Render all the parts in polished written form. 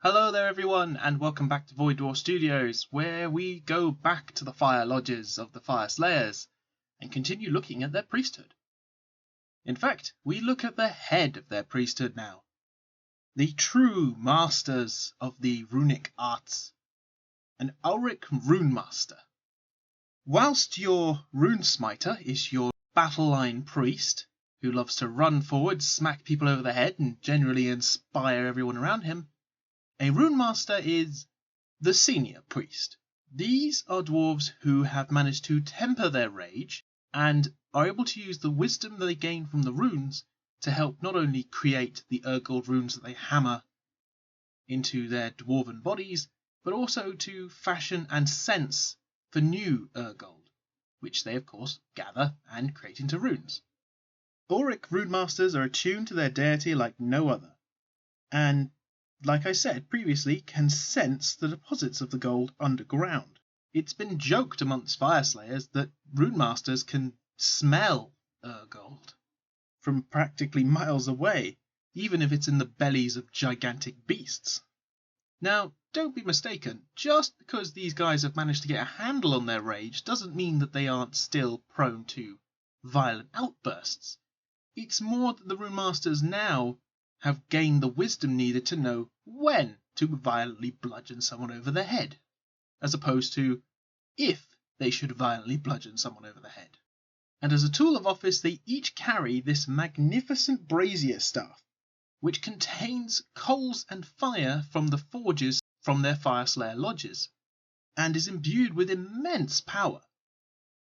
Hello there everyone, and welcome back to Void Dwarf Studios, where we go back to the fire lodges of the Fyreslayers and continue looking at their priesthood. In fact, we look at the head of their priesthood now, the true masters of the runic arts, an Auric Rune Master. Whilst your Rune Smiter is your battle line priest, who loves to run forward, smack people over the head, and generally inspire everyone around him, a Rune Master is the senior priest. These are dwarves who have managed to temper their rage and are able to use the wisdom that they gain from the runes to help not only create the Urgold runes that they hammer into their dwarven bodies, but also to fashion and sense for new Urgold, which they of course gather and create into runes. Auric Rune Masters are attuned to their deity like no other, and like I said previously, can sense the deposits of the gold underground. It's been joked amongst Fyreslayers that Rune Masters can smell Urgold from practically miles away, even if it's in the bellies of gigantic beasts. Now, don't be mistaken, just because these guys have managed to get a handle on their rage doesn't mean that they aren't still prone to violent outbursts. It's more that the Rune Masters now have gained the wisdom needed to know when to violently bludgeon someone over the head, as opposed to if they should violently bludgeon someone over the head. And as a tool of office, they each carry this magnificent brazier staff, which contains coals and fire from the forges from their Fyreslayer lodges, and is imbued with immense power.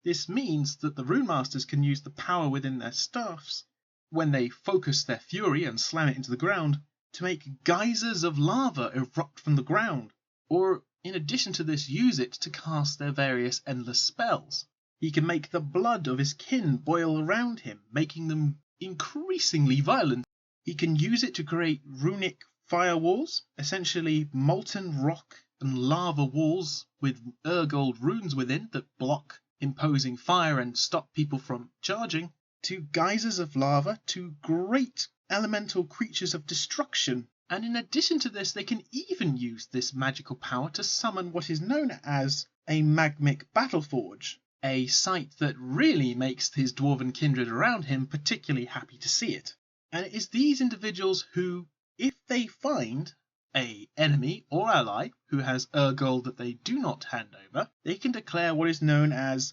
This means that the Rune Masters can use the power within their staffs when they focus their fury and slam it into the ground to make geysers of lava erupt from the ground, or in addition to this use it to cast their various endless spells. He can make the blood of his kin boil around him, making them increasingly violent. He can use it to create Runic Firewalls, essentially molten rock and lava walls with Urgold runes within that block imposing fire and stop people from charging, to geysers of lava, to great elemental creatures of destruction. And in addition to this, they can even use this magical power to summon what is known as a magmic battleforge, a sight that really makes his dwarven kindred around him particularly happy to see it. And it is these individuals who, if they find an enemy or ally who has Urgold that they do not hand over, they can declare what is known as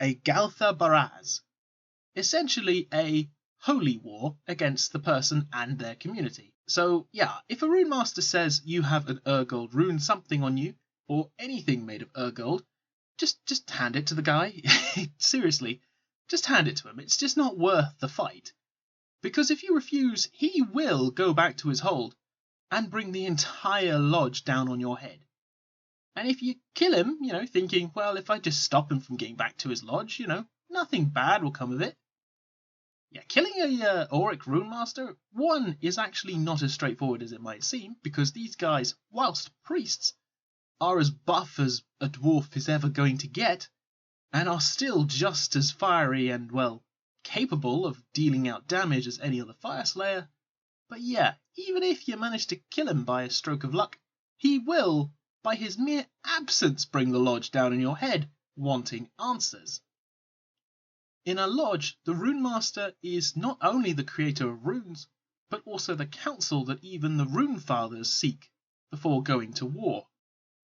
a Galtha Baraz, essentially a holy war against the person and their community. So yeah, if a Rune Master says you have an Urgold rune something on you, or anything made of Urgold, just hand it to the guy. Seriously, just hand it to him. It's just not worth the fight. Because if you refuse, he will go back to his hold and bring the entire lodge down on your head. And if you kill him, thinking, well, if I just stop him from getting back to his lodge, nothing bad will come of it. Yeah, killing a Auric Rune Master, one, is actually not as straightforward as it might seem, because these guys, whilst priests, are as buff as a dwarf is ever going to get, and are still just as fiery and, well, capable of dealing out damage as any other Fyreslayer. But yeah, even if you manage to kill him by a stroke of luck, he will, by his mere absence, bring the lodge down on your head, wanting answers. In a lodge, the Rune Master is not only the creator of runes, but also the counsel that even the Rune Fathers seek before going to war.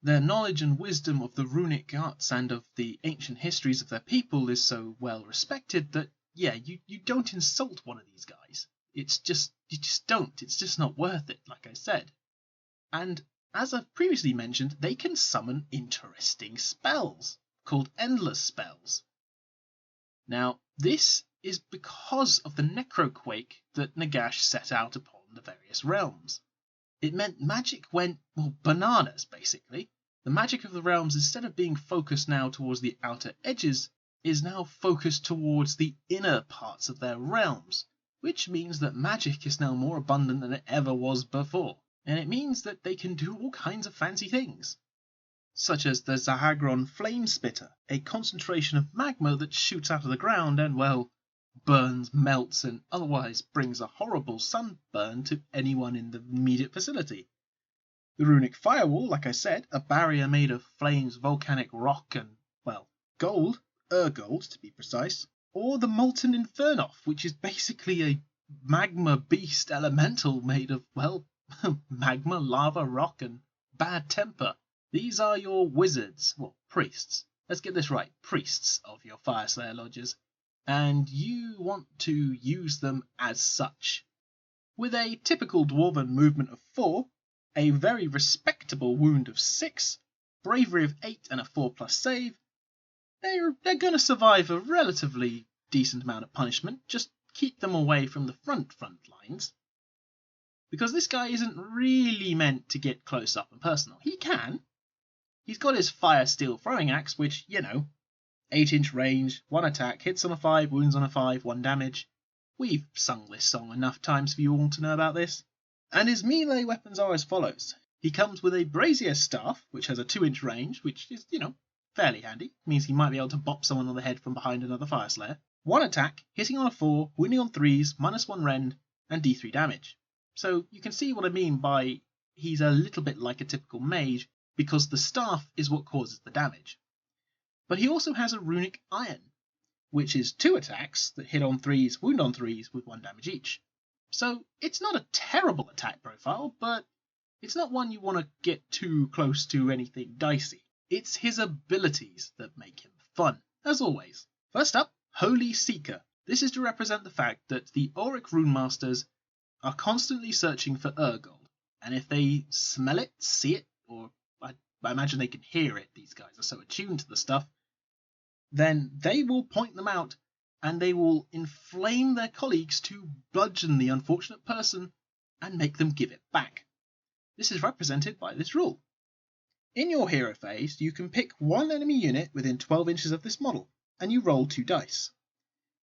Their knowledge and wisdom of the runic arts and of the ancient histories of their people is so well respected that, yeah, you don't insult one of these guys. You just don't. It's just not worth it, like I said. And as I've previously mentioned, they can summon interesting spells, called endless spells. Now, this is because of the necroquake that Nagash set out upon the various realms. It meant magic went, bananas, basically. The magic of the realms, instead of being focused now towards the outer edges, is now focused towards the inner parts of their realms, which means that magic is now more abundant than it ever was before. And it means that they can do all kinds of fancy things, such as the Zahagron Flame Spitter, a concentration of magma that shoots out of the ground and, well, burns, melts, and otherwise brings a horrible sunburn to anyone in the immediate vicinity. The Runic Firewall, like I said, a barrier made of flames, volcanic rock and, well, gold, gold to be precise. Or the Molten Infernoth, which is basically a magma beast elemental made of, well, magma, lava, rock and bad temper. These are your wizards, well, priests. Let's get this right, priests of your Fyreslayer lodges. And you want to use them as such. With a typical dwarven movement of 4, a very respectable wound of 6, bravery of 8 and a 4+ save, they're going to survive a relatively decent amount of punishment. Just keep them away from the front lines. Because this guy isn't really meant to get close up and personal. He can. He's got his fire steel throwing axe, which, 8-inch range, 1 attack, hits on a 5, wounds on a 5, 1 damage. We've sung this song enough times for you all to know about this. And his melee weapons are as follows. He comes with a brazier staff, which has a 2-inch range, which is, fairly handy. It means he might be able to bop someone on the head from behind another Fyreslayer. 1 attack, hitting on a 4, wounding on 3s, -1 rend, and d3 damage. So you can see what I mean by he's a little bit like a typical mage, because the staff is what causes the damage. But he also has a runic iron, which is 2 attacks that hit on 3s, wound on 3s with 1 damage each. So it's not a terrible attack profile, but it's not one you want to get too close to anything dicey. It's his abilities that make him fun, as always. First up, Holy Seeker. This is to represent the fact that the Auric Runemasters are constantly searching for gold, and if they smell it, see it, or I imagine they can hear it, these guys are so attuned to the stuff, then they will point them out and they will inflame their colleagues to bludgeon the unfortunate person and make them give it back. This is represented by this rule. In your hero phase, you can pick one enemy unit within 12 inches of this model, and you roll 2 dice.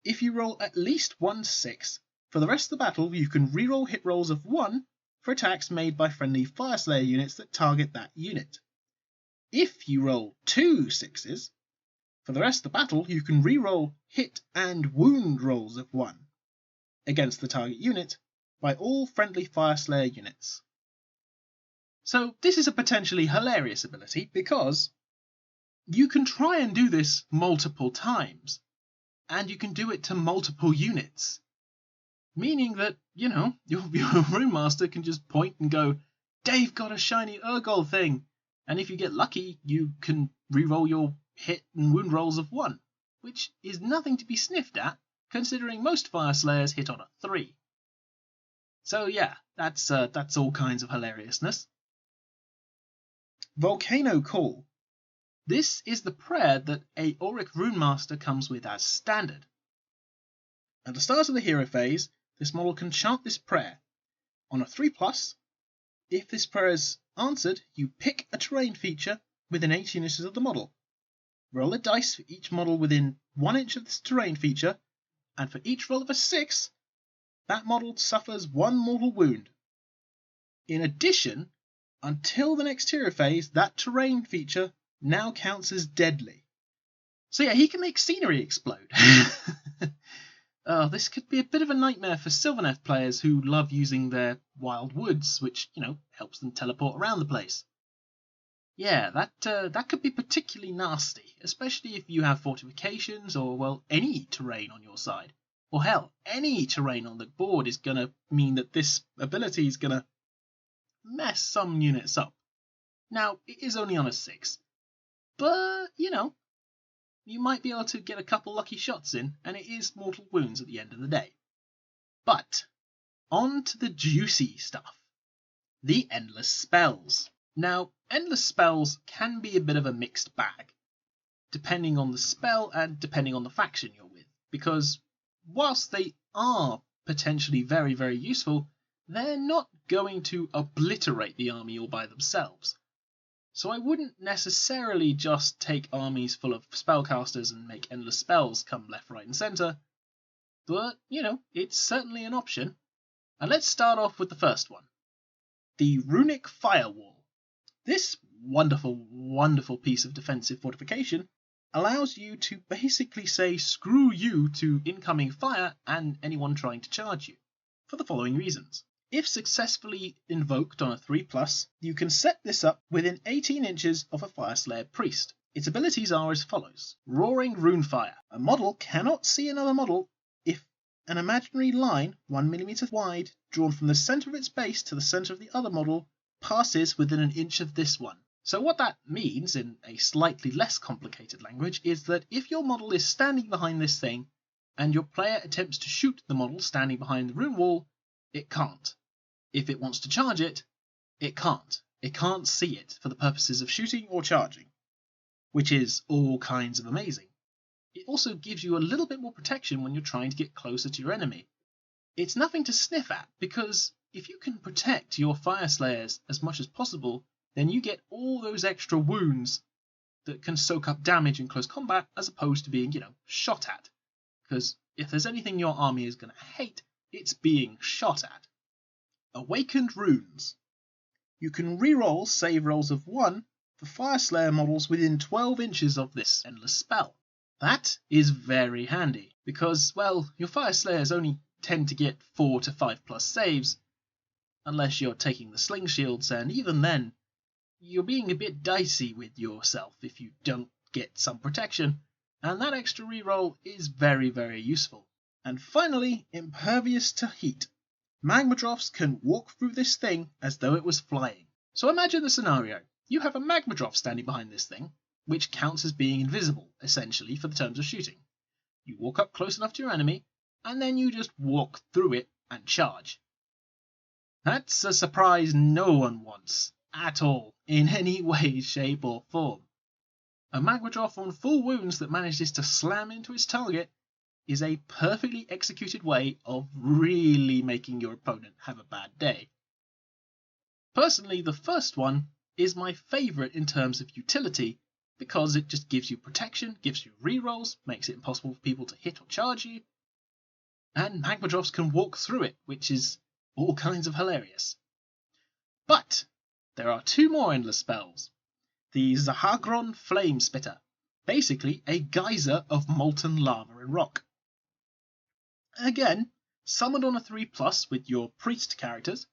If you roll at least 1 6, for the rest of the battle you can reroll hit rolls of 1 for attacks made by friendly Fyreslayer units that target that unit. If you roll 2 6s, for the rest of the battle you can reroll hit and wound rolls of 1 against the target unit by all friendly Fyreslayer units. So this is a potentially hilarious ability because you can try and do this multiple times, and you can do it to multiple units. Meaning that, your Rune Master can just point and go, Dave got a shiny Urgold thing, and if you get lucky, you can reroll your hit and wound rolls of 1, which is nothing to be sniffed at, considering most Fyreslayers hit on a 3. So yeah, that's all kinds of hilariousness. Volcano Call. This is the prayer that a Auric Rune Master comes with as standard. At the start of the hero phase, this model can chant this prayer. On a 3+, if this prayer is answered, you pick a terrain feature within 18 inches of the model. Roll a dice for each model within 1 inch of this terrain feature, and for each roll of a 6, that model suffers 1 mortal wound. In addition, until the next hero phase, that terrain feature now counts as deadly. So yeah, he can make scenery explode. This could be a bit of a nightmare for Sylvaneth players who love using their wild woods, which, helps them teleport around the place. Yeah, that could be particularly nasty, especially if you have fortifications or, well, any terrain on your side. Or hell, any terrain on the board is going to mean that this ability is going to mess some units up. Now, it is only on a 6, but, you might be able to get a couple lucky shots in, and it is mortal wounds at the end of the day. But, on to the juicy stuff. The endless spells. Now, endless spells can be a bit of a mixed bag, depending on the spell and depending on the faction you're with, because whilst they are potentially very, very useful, they're not going to obliterate the army all by themselves. So I wouldn't necessarily just take armies full of spellcasters and make endless spells come left, right and centre, but, it's certainly an option. And let's start off with the first one, the Runic Firewall. This wonderful, wonderful piece of defensive fortification allows you to basically say screw you to incoming fire and anyone trying to charge you, for the following reasons. If successfully invoked on a 3+, you can set this up within 18 inches of a Fyreslayer priest. Its abilities are as follows. Roaring Runefire. A model cannot see another model if an imaginary line, 1 mm wide, drawn from the center of its base to the center of the other model, passes within an inch of this one. So what that means, in a slightly less complicated language, is that if your model is standing behind this thing, and your player attempts to shoot the model standing behind the rune wall, it can't. If it wants to charge it, it can't. It can't see it for the purposes of shooting or charging, which is all kinds of amazing. It also gives you a little bit more protection when you're trying to get closer to your enemy. It's nothing to sniff at, because if you can protect your Fyreslayers as much as possible, then you get all those extra wounds that can soak up damage in close combat as opposed to being, shot at. Because if there's anything your army is going to hate, it's being shot at. Awakened Runes. You can reroll save rolls of 1 for Fyreslayer models within 12 inches of this endless spell. That is very handy, because, well, your Fyreslayers only tend to get 4 to 5+ saves, unless you're taking the sling shields, and even then, you're being a bit dicey with yourself if you don't get some protection, and that extra reroll is very, very useful. And finally, Impervious to Heat. Magmadroths can walk through this thing as though it was flying. So imagine the scenario. You have a Magmadroth standing behind this thing, which counts as being invisible, essentially, for the terms of shooting. You walk up close enough to your enemy, and then you just walk through it and charge. That's a surprise no one wants, at all, in any way, shape or form. A Magmadroth on full wounds that manages to slam into its target is a perfectly executed way of really making your opponent have a bad day. Personally, the first one is my favourite in terms of utility, because it just gives you protection, gives you rerolls, makes it impossible for people to hit or charge you, and Magmadroths can walk through it, which is all kinds of hilarious. But there are 2 more endless spells. The Zahagron Flame Spitter, basically a geyser of molten lava and rock. Again, summoned on a 3+ with your priest characters.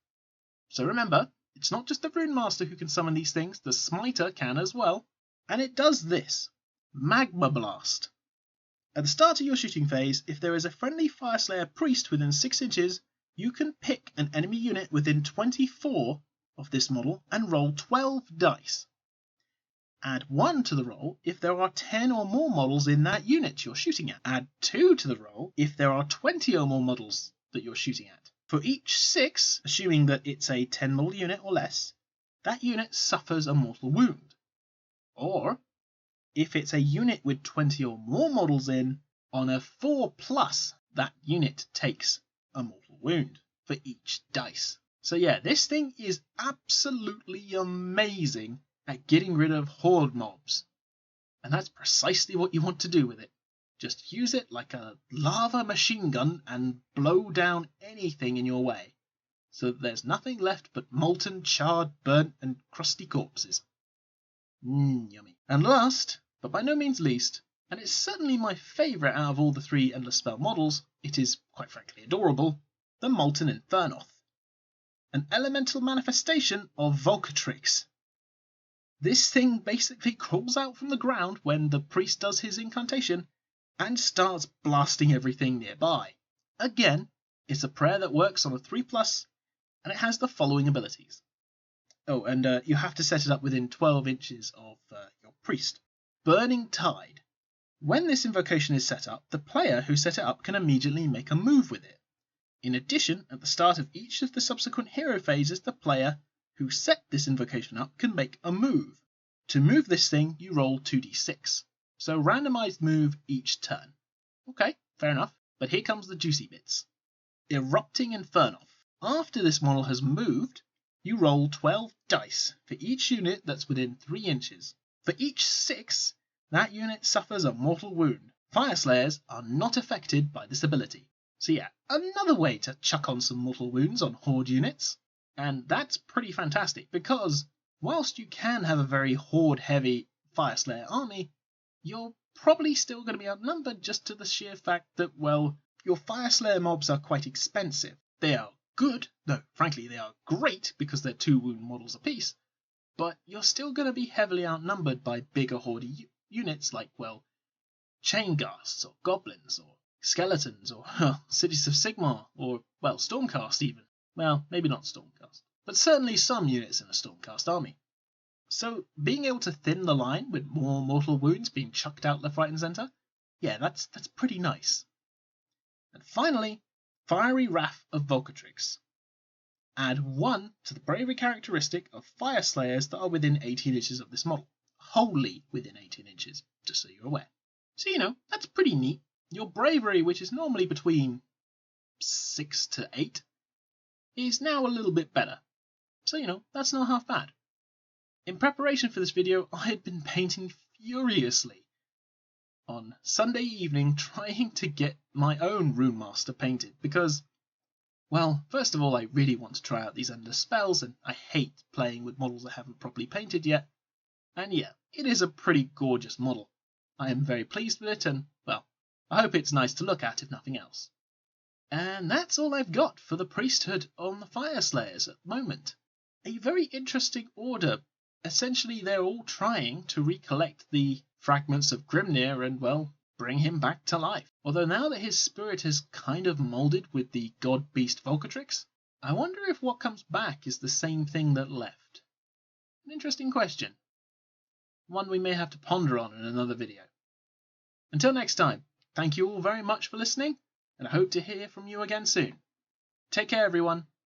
So remember, it's not just the Rune Master who can summon these things, the Smiter can as well. And it does this. Magma Blast. At the start of your shooting phase, if there is a friendly Fyreslayer priest within 6 inches, you can pick an enemy unit within 24 of this model and roll 12 dice. Add 1 to the roll if there are 10 or more models in that unit you're shooting at. Add 2 to the roll if there are 20 or more models that you're shooting at. For each 6, assuming that it's a 10 model unit or less, that unit suffers a mortal wound. Or, if it's a unit with 20 or more models in, on a 4+, that unit takes a mortal wound for each dice. So yeah, this thing is absolutely amazing at getting rid of horde mobs. And that's precisely what you want to do with it. Just use it like a lava machine gun and blow down anything in your way, so that there's nothing left but molten, charred, burnt, and crusty corpses. Yummy. And last, but by no means least, and it's certainly my favourite out of all the 3 endless spell models, it is, quite frankly, adorable, the Molten Infernoth. An elemental manifestation of Volkatrix. This thing basically crawls out from the ground when the priest does his incantation and starts blasting everything nearby. Again, it's a prayer that works on a 3+, and it has the following abilities. Oh, and you have to set it up within 12 inches of your priest. Burning Tide. When this invocation is set up, the player who set it up can immediately make a move with it. In addition, at the start of each of the subsequent hero phases, the player who set this invocation up can make a move. To move this thing, you roll 2d6. So randomized move each turn. Okay, fair enough. But here comes the juicy bits. Erupting Inferno. After this model has moved, you roll 12 dice for each unit that's within 3 inches. For each 6, that unit suffers a mortal wound. Fyreslayers are not affected by this ability. So yeah, another way to chuck on some mortal wounds on horde units. And that's pretty fantastic, because whilst you can have a very horde-heavy Fyreslayer army, you're probably still going to be outnumbered just to the sheer fact that, well, your Fyreslayer mobs are quite expensive. They are good, no, frankly they are great because they're 2 wound models apiece, but you're still going to be heavily outnumbered by bigger horde units like, well, chain ghasts or goblins or skeletons or cities of Sigmar or, well, Stormcast even. Well, maybe not Stormcast, but certainly some units in a Stormcast army. So being able to thin the line with more mortal wounds being chucked out left, right and centre, yeah, that's pretty nice. And finally, Fiery Wrath of Volkatrix. Add 1 to the bravery characteristic of Fyreslayers that are within 18 inches of this model. Wholly within 18 inches, just so you're aware. So, that's pretty neat. Your bravery, which is normally between 6 to 8, is now a little bit better. So, that's not half bad. In preparation for this video, I had been painting furiously on Sunday evening trying to get my own Rune Master painted because, well, first of all, I really want to try out these endless spells and I hate playing with models I haven't properly painted yet. And yeah, it is a pretty gorgeous model. I am very pleased with it and, well, I hope it's nice to look at if nothing else. And that's all I've got for the priesthood on the Fyreslayers at the moment. A very interesting order. Essentially, they're all trying to recollect the fragments of Grimnir and, well, bring him back to life. Although now that his spirit has kind of moulded with the god-beast Volkatrix, I wonder if what comes back is the same thing that left. An interesting question. One we may have to ponder on in another video. Until next time, thank you all very much for listening, and I hope to hear from you again soon. Take care, everyone.